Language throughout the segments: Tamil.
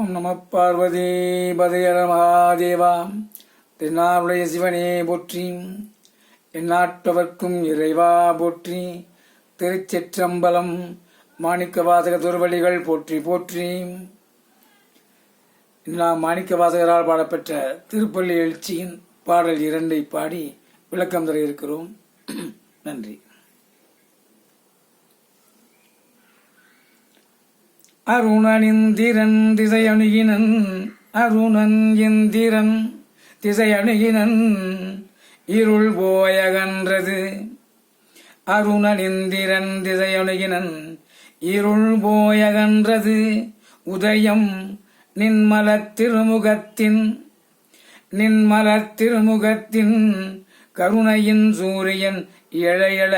ஓம் நம பார்வதி பதையர மகாதேவா. தென்னாருடைய சிவனே போற்றி, எந்நாட்டவர்க்கும் இறைவா போற்றி. திருச்சிற்றம்பலம். மாணிக்கவாசக துர்வடிகள் போற்றி போற்றி. நாம் மாணிக்கவாசகரால் பாடப்பெற்ற திருப்பள்ளி எழுச்சியின் பாடல் 2 பாடி விளக்கம் தர இருக்கிறோம். நன்றி. அருணன் இந்திரன் திசையணுகினன், அருணன் இந்திரன் திசையணுகினன், இருள் போயகன்றது. அருணன் இந்திரன் திசையணுகினன், இருள் போயகன்றது. உதயம் நின்மலத் திருமுகத்தின் கருணையின் சூரியன் எழையள,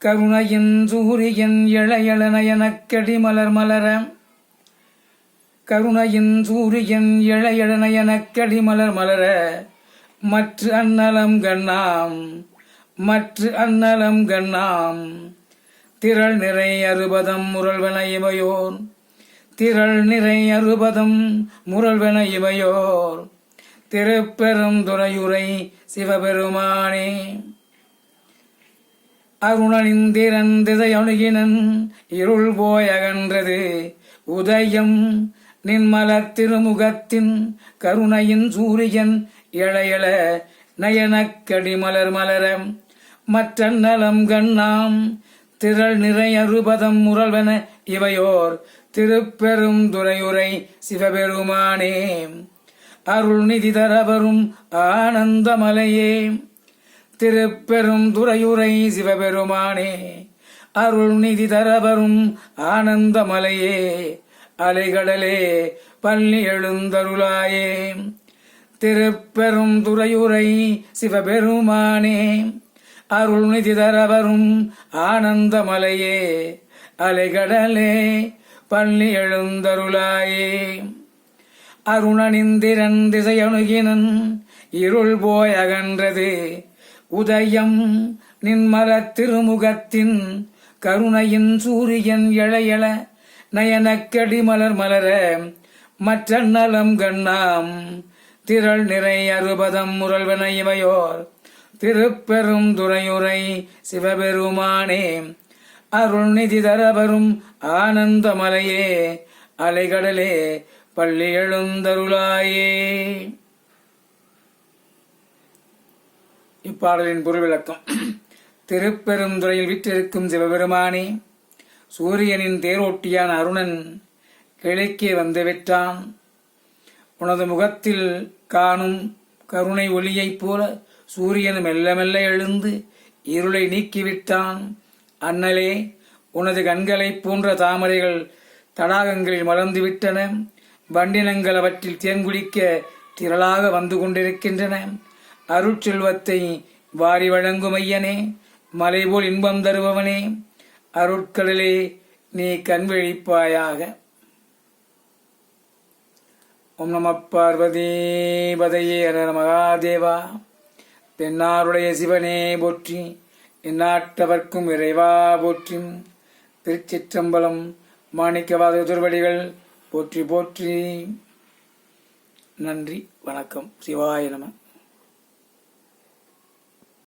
கருணையின் சூரியன் எழையள நயனக்கடி மலர் மலர, கருணையின் சூரியன் எழையள நயனக்கடி மலர் மலர. மற்ற அன்னலம் கண்ணாம் திரள் நிறை அறுபதம் முரல்வன இவையோர், திரள் நிறை அறுபதம் முரல்வன இவையோர். திருப்பெரும் துறையுரை சிவபெருமானே. அருணன் இந்திரன் திசையணுகினன், இருள் போய் அகன்றது. உதயம் நின்மலத் திருமுகத்தின் கருணையின் சூரியன் எழையள நயனக்கடி மலர் மலர. மற்ற நலம் கண்ணாம் திரள் நிறை அறுபதம் முரல்வன இவையோர். திருப்பெரும் துறையுரை சிவபெருமானே. அருள் நிதி தரவரும் ஆனந்தமலையே. திருப்பெரும் துறையுரை சிவபெருமானே. அருள் நிதி தரவரும் ஆனந்தமலையே. அலைகடலே பள்ளி எழுந்தருளாயே. திருப்பெரும் துறையுரை சிவபெருமானே. அருள் நிதி தரவரும் ஆனந்தமலையே. அலைகடலே பள்ளி எழுந்தருளாயே. அருணனிந்திரன் திசையணுகினன், இருள் போய் அகன்றது. உதயம் நின்மலத் திருமுகத்தின் கருணையின் சூரியன் எழையள நயனக்கடி மலர் மலர. மற்ற நலம் கண்ணாம் திரள் நிறை அறுபதம் முரல்வன இவையோர். திருப்பெரும் துறையுரை சிவபெருமானே. அருள் நிதி தரவரும் ஆனந்தமலையே. அலைகடலே பள்ளி எழுந்தருளாயே. இப்பாடலின் பொருள் விளக்கம். திருப்பெருந்துறையில் விற்றிருக்கும் சிவபெருமானே, சூரியனின் தேரோட்டியான அருணன் கிழக்கே வந்துவிட்டான். உனது முகத்தில் காணும் கருணை ஒளியைப் போல சூரியன் மெல்ல மெல்ல எழுந்து இருளை நீக்கிவிட்டான். அண்ணலே, உனது கண்களைப் போன்ற தாமரைகள் தடாகங்களில் மலர்ந்துவிட்டன. வண்டினங்கள் அவற்றில் தேன்குடிக்க திரளாக வந்து கொண்டிருக்கின்றன. அருட்செல்வத்தை வாரி வழங்கும் ஐயனே, மலைபோல் இன்பம் தருபவனே, அருட்கடலே நீ கண்விழிப்பாயாக. ஓம் நம பார்வதி பதையே ஹர மகாதேவா. தென்னாருடைய சிவனே போற்றி, எந்நாட்டவர்க்கும் இறைவா போற்றி. திருச்சிற்றம்பலம். மாணிக்கவாசக துர்வடிகள் போற்றி போற்றி. நன்றி, வணக்கம். சிவாய நம.